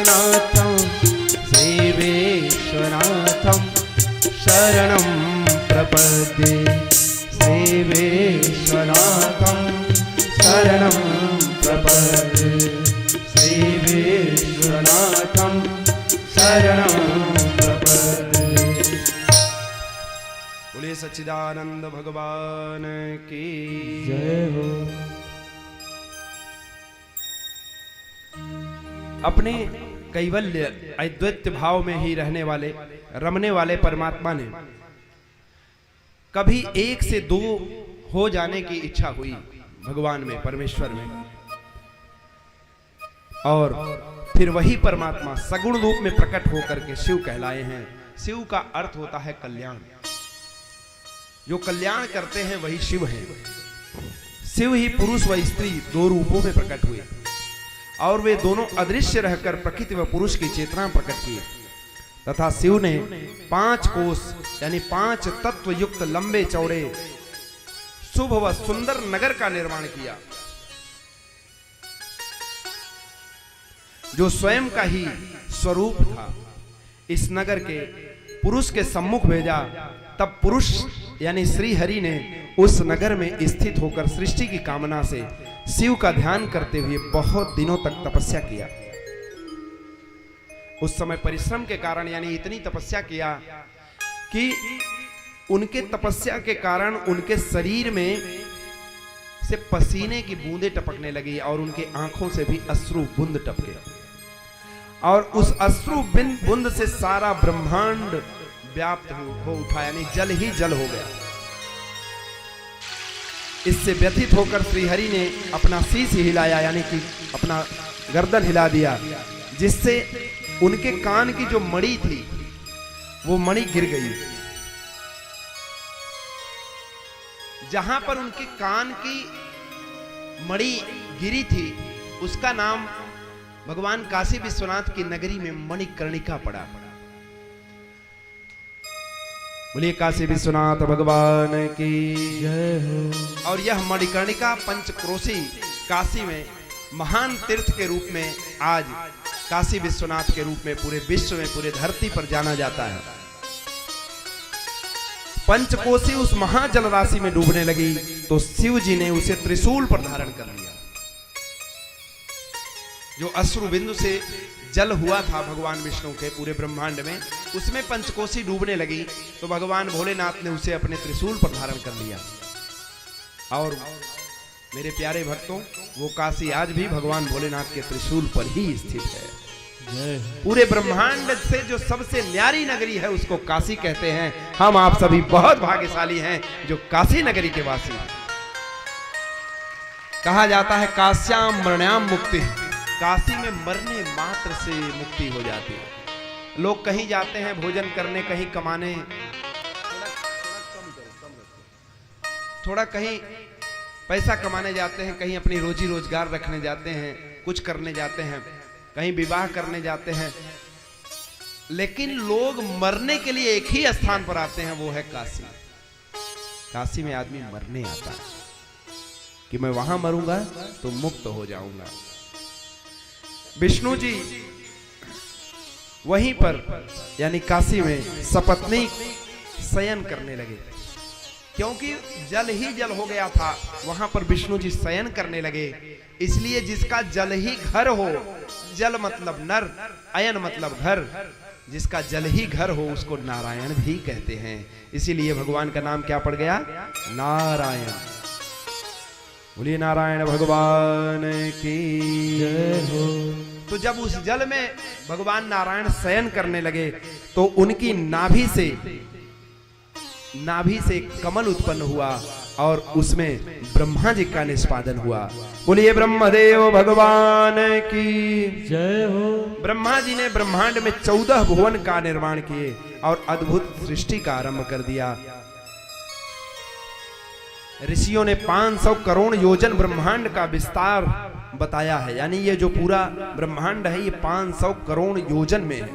विश्वनाथं श्री विश्वनाथं शरणं प्रपद्ये श्री विश्वनाथं शरणं प्रपद्ये श्री विश्वनाथं शरणं प्रपद्ये। बोलिए सच्चिदानंद भगवान की जय हो। अपने कैवल्य अद्वैत भाव में ही रहने वाले रमने वाले परमात्मा ने कभी एक से दो हो जाने की इच्छा हुई भगवान में, परमेश्वर में, और फिर वही परमात्मा सगुण रूप में प्रकट होकर के शिव कहलाए हैं। शिव का अर्थ होता है कल्याण। जो कल्याण करते हैं वही शिव हैं। शिव ही पुरुष व स्त्री दो रूपों में प्रकट हुए और वे दोनों अदृश्य रहकर प्रकृति व पुरुष की चेतना प्रकट किए तथा शिव ने 5 कोष यानी 5 तत्व युक्त लंबे चौड़े शुभ व सुंदर नगर का निर्माण किया, जो स्वयं का ही स्वरूप था। इस नगर के पुरुष के सम्मुख भेजा, तब पुरुष यानी श्री हरि ने उस नगर में स्थित होकर सृष्टि की कामना से शिव का ध्यान करते हुए बहुत दिनों तक तपस्या किया। उस समय परिश्रम के कारण यानी इतनी तपस्या किया कि उनके तपस्या के कारण उनके शरीर में से पसीने की बूंदें टपकने लगी और उनके आंखों से भी अश्रु बूंद टपके और उस अश्रु बूंद से सारा ब्रह्मांड व्याप्त हो उठा यानी जल ही जल हो गया। इससे व्यथित होकर श्रीहरि ने अपना शीश हिलाया यानी कि अपना गर्दन हिला दिया, जिससे उनके कान की जो मणि थी वो मणि गिर गई। जहां पर उनके कान की मणि गिरी थी उसका नाम भगवान काशी विश्वनाथ की नगरी में मणिकर्णिका पड़ा। बोलिए काशी विश्वनाथ भगवान की जय हो। और यह मणिकर्णिका पंचक्रोशी काशी में महान तीर्थ के रूप में आज काशी विश्वनाथ के रूप में पूरे विश्व में पूरे धरती पर जाना जाता है। पंचकोशी उस महाजल राशि में डूबने लगी तो शिव जी ने उसे त्रिशूल पर धारण कर लिया। जो अश्रु बिंदु से जल हुआ था भगवान विष्णु के पूरे ब्रह्मांड में, उसमें पंचकोशी डूबने लगी तो भगवान भोलेनाथ ने उसे अपने त्रिशूल पर धारण कर लिया। और मेरे प्यारे भक्तों, वो काशी आज भी भगवान भोलेनाथ के त्रिशूल पर ही स्थित है। पूरे ब्रह्मांड से जो सबसे न्यारी नगरी है उसको काशी कहते हैं। हम आप सभी बहुत भाग्यशाली हैं जो काशी नगरी के वासी हैं। कहा जाता है काश्याम मरण्याम मुक्ति, काशी में मरने मात्र से मुक्ति हो जाती है। लोग कहीं जाते हैं भोजन करने, कहीं कमाने, थोड़ा कहीं पैसा कमाने जाते हैं, कहीं अपनी रोजी रोजगार रखने जाते हैं, कुछ करने जाते हैं, कहीं विवाह करने जाते हैं, लेकिन लोग मरने के लिए एक ही स्थान पर आते हैं, वो है काशी। काशी में आदमी मरने आता है कि मैं वहां मरूंगा तो मुक्त हो जाऊंगा। विष्णु जी वहीं पर यानी काशी में सपत्नी शयन करने लगे, क्योंकि जल ही जल हो गया था। वहां पर विष्णु जी शयन करने लगे। इसलिए जिसका जल ही घर हो, जल मतलब नर, अयन मतलब घर, जिसका जल ही घर हो उसको नारायण भी कहते हैं। इसीलिए भगवान का नाम क्या पड़ गया? नारायण। बोलिए नारायण भगवान की जय हो। तो जब उस जल में भगवान नारायण शयन करने लगे तो उनकी नाभि से कमल उत्पन्न हुआ और उसमें ब्रह्मा जी का निष्पादन हुआ। बोलिए ब्रह्मदेव भगवान की जय हो। ब्रह्मा जी ने ब्रह्मांड में 14 भुवन का निर्माण किए और अद्भुत सृष्टि का आरंभ कर दिया। ऋषियों ने 500 करोड़ योजन ब्रह्मांड का विस्तार बताया है, यानी ये जो पूरा ब्रह्मांड है ये 500 करोड़ योजन में है।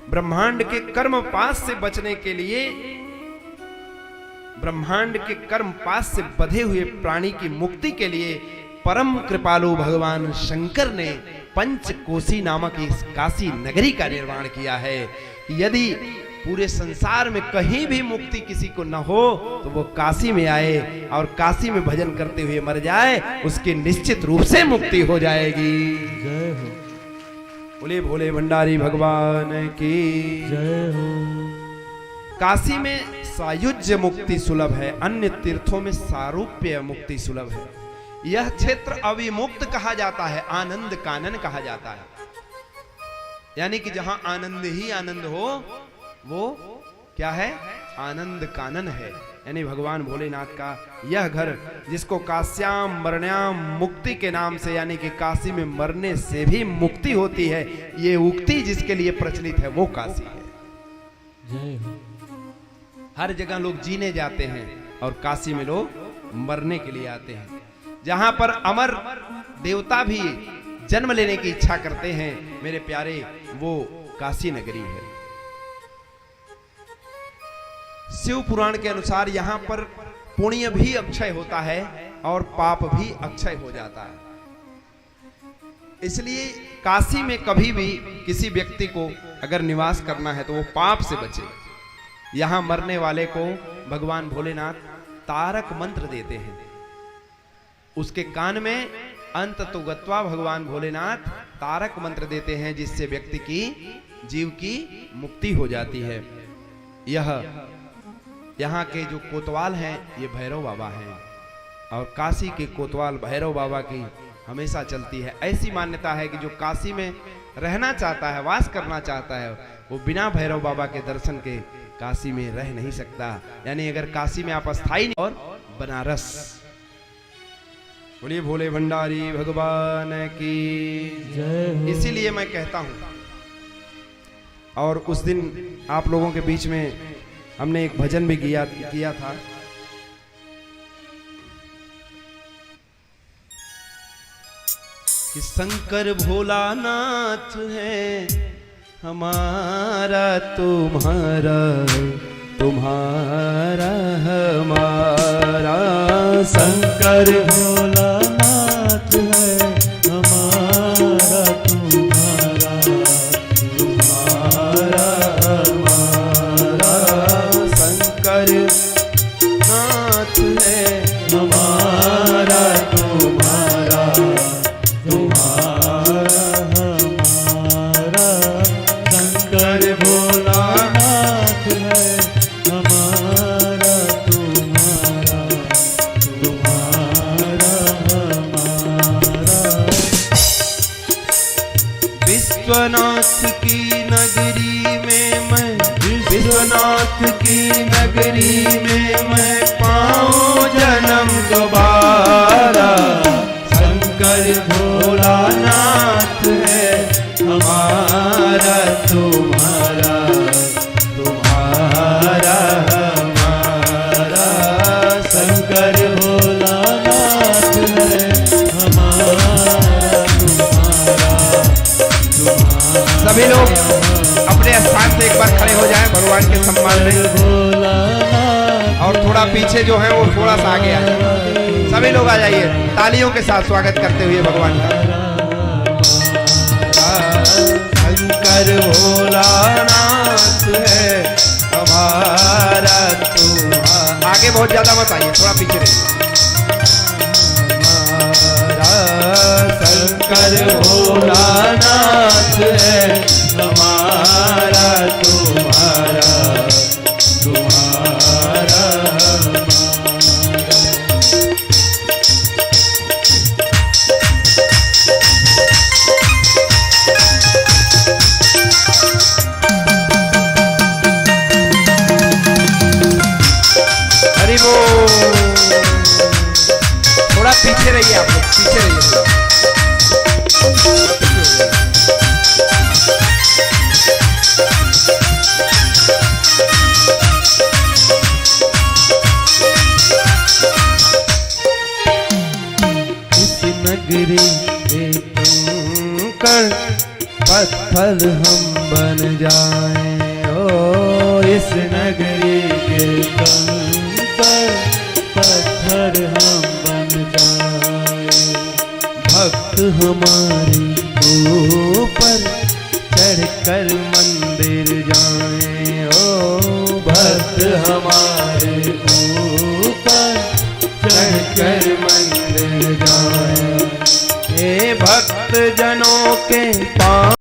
ब्रह्मांड के कर्म पास से बचने के लिए, ब्रह्मांड के कर्म पास से बंधे हुए प्राणी की मुक्ति के लिए परम कृपालु भगवान शंकर ने पंचकोशी नामक इस काशी नगरी का निर्माण किया है। यदि पूरे संसार में कहीं भी मुक्ति किसी को न हो तो वो काशी में आए और काशी में भजन करते हुए मर जाए, उसकी निश्चित रूप से मुक्ति हो जाएगी। जय हो। बोले भोले भंडारी भगवान की जय हो। काशी में सायुज्य मुक्ति सुलभ है, अन्य तीर्थों में सारूप्य मुक्ति सुलभ है। यह क्षेत्र अविमुक्त कहा जाता है, आनंद कानन कहा जाता है। यानी कि जहां आनंद ही आनंद हो वो क्या है? आनंद कानन है। यानी भगवान भोलेनाथ का यह घर, जिसको काश्याम मरण्याम मुक्ति के नाम से, यानी कि काशी में मरने से भी मुक्ति होती है, ये उक्ति जिसके लिए प्रचलित है वो काशी है। जय हो। हर जगह लोग जीने जाते हैं और काशी में लोग मरने के लिए आते हैं। जहां पर अमर देवता भी जन्म लेने की इच्छा करते हैं मेरे प्यारे, वो काशी नगरी है। शिव पुराण के अनुसार यहां पर पुण्य भी अक्षय होता है और पाप भी अक्षय हो जाता है। इसलिए काशी में कभी भी किसी व्यक्ति को अगर निवास करना है तो वो पाप से बचे। यहां मरने वाले को भगवान भोलेनाथ तारक मंत्र देते हैं, उसके कान में अंत तो गत्वा भगवान भोलेनाथ तारक मंत्र देते हैं, जिससे व्यक्ति की जीव की मुक्ति हो जाती है। यहाँ के जो कोतवाल हैं ये भैरव बाबा हैं और काशी के कोतवाल भैरव बाबा की हमेशा चलती है। ऐसी मान्यता है कि जो काशी में रहना चाहता है, वास करना चाहता है, वो बिना भैरव बाबा के दर्शन के काशी में रह नहीं सकता। यानी अगर काशी में आप अस्थाई नहीं। और बनारस, बोलिए भोले भंडारी भगवान की जय हो। इसीलिए मैं कहता हूं, और उस दिन आप लोगों के बीच में हमने एक भजन भी किया था। कि शंकर भोलानाथ है हमारा तुम्हारा, तुम्हारा हमारा। शंकर भोलानाथ है हमारा तुम्हारा, तुम्हारा हमारा। शंकर नाथ है हमारा तुम्हारा, तुम्हारा हमारा। शंकर भोलानाथ है हमारा तुम्हारा, तुम्हारा हमारा। विश्वनाथ की नगरी में मैं, विश्वनाथ की नगरी में मैं पाऊं जन्म दोबारा। शंकर भोलानाथ है हमारा तुम्हारा, तुम्हारा हमारा। शंकर भोलानाथ है हमारा तुम्हारा, तुम्हारा। सभी लोग अपने स्थान से एक बार खड़े हो जाएं भगवान के सम्मान में, भोलानाथ। और थोड़ा पीछे जो है वो थोड़ा सा आगे आए। सभी लोग आ जाइए, तालियों के साथ स्वागत करते हुए भगवान का। शंकर भोलानाथ है हमारा तुम्हारा। आगे बहुत ज्यादा मत आइए, थोड़ा पीछे रहिए। हमारा शंकर भोलानाथ है हमारा तुम्हारा, तुम्हारा हमारा। हरि बोल। थोड़ा पीछे रहिए, आप लोग पीछे रहिए। इस नगरी के कंकड़ पत्थर हम बन जाएं, ओ इस नगरी के कंकड़ पत्थर हम बन जाएं। भक्त हमारे ऊपर चढ़कर मंदिर जाएं। ओ भक्त हमारे ऊपर चढ़कर मंदिर जाएं। हे भक्त जनों के पांव